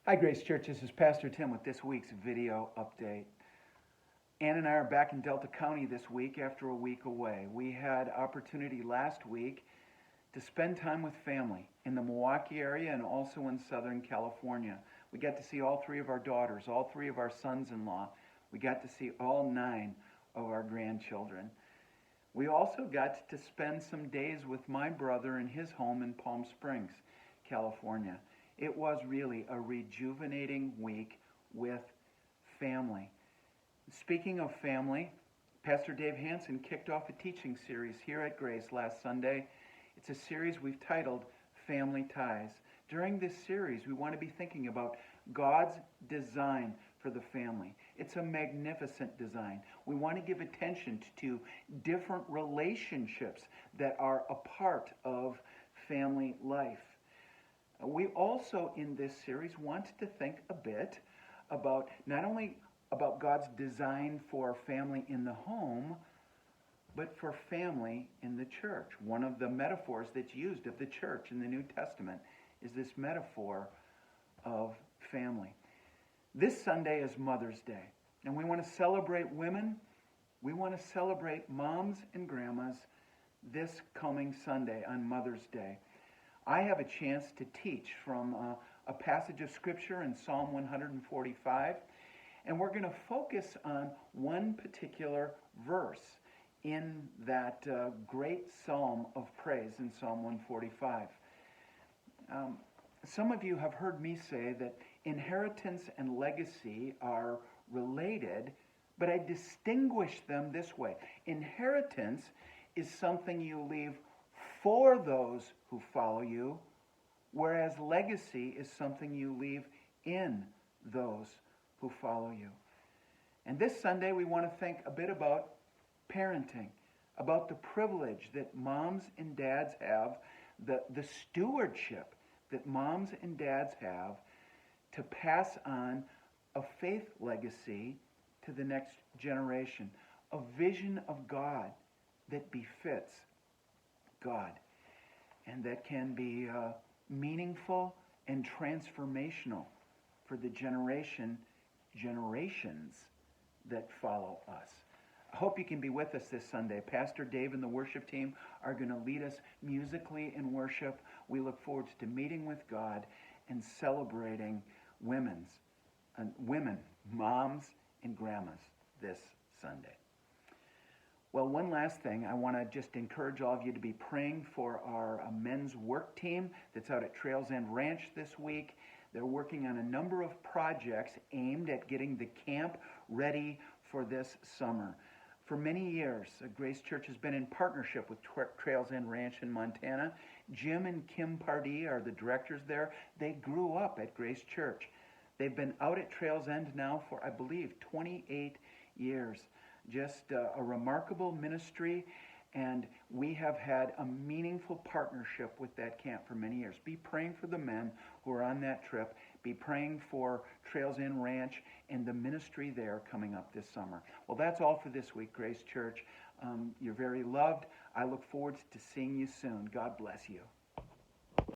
Hi, Grace Church. This is Pastor Tim with this week's video update. Ann and I are back in Delta County this week after a week away. We had opportunity last week to spend time with family in the Milwaukee area and also in Southern California. We got to see all three of our daughters, all three of our sons-in-law. We got to see all 9 of our grandchildren. We also got to spend some days with my brother in his home in Palm Springs, California. It was really a rejuvenating week with family. Speaking of family, Pastor Dave Hansen kicked off a teaching series here at Grace last Sunday. It's a series we've titled Family Ties. During this series, we want to be thinking about God's design for the family. It's a magnificent design. We want to give attention to different relationships that are a part of family life. We also, in this series, want to think a bit about not only about God's design for family in the home, but for family in the church. One of the metaphors that's used of the church in the New Testament is this metaphor of family. This Sunday is Mother's Day, and we want to celebrate women. We want to celebrate moms and grandmas this coming Sunday on Mother's Day. I have a chance to teach from a passage of Scripture in Psalm 145, and we're going to focus on one particular verse in that great psalm of praise in Psalm 145. Some of you have heard me say that inheritance and legacy are related, but I distinguish them this way. Inheritance is something you leave for those who follow you, whereas legacy is something you leave in those who follow you. And this Sunday we want to think a bit about parenting, about the privilege that moms and dads have, the stewardship that moms and dads have to pass on a faith legacy to the next generation, a vision of God that befits God, and that can be meaningful and transformational for the generations that follow us. I hope you can be with us this Sunday. Pastor Dave and the worship team are going to lead us musically in worship. We look forward to meeting with God and celebrating women, moms and grandmas this Sunday. Well, one last thing, I want to just encourage all of you to be praying for our men's work team that's out at Trails End Ranch this week. They're working on a number of projects aimed at getting the camp ready for this summer. For many years, Grace Church has been in partnership with Trails End Ranch in Montana. Jim and Kim Pardee are the directors there. They grew up at Grace Church. They've been out at Trails End now for, I believe, 28 years. Just a remarkable ministry, and we have had a meaningful partnership with that camp for many years. Be praying for the men who are on that trip. Be praying for Trails End Ranch and the ministry there coming up this summer. Well, that's all for this week, Grace Church. You're very loved. I look forward to seeing you soon. God bless you.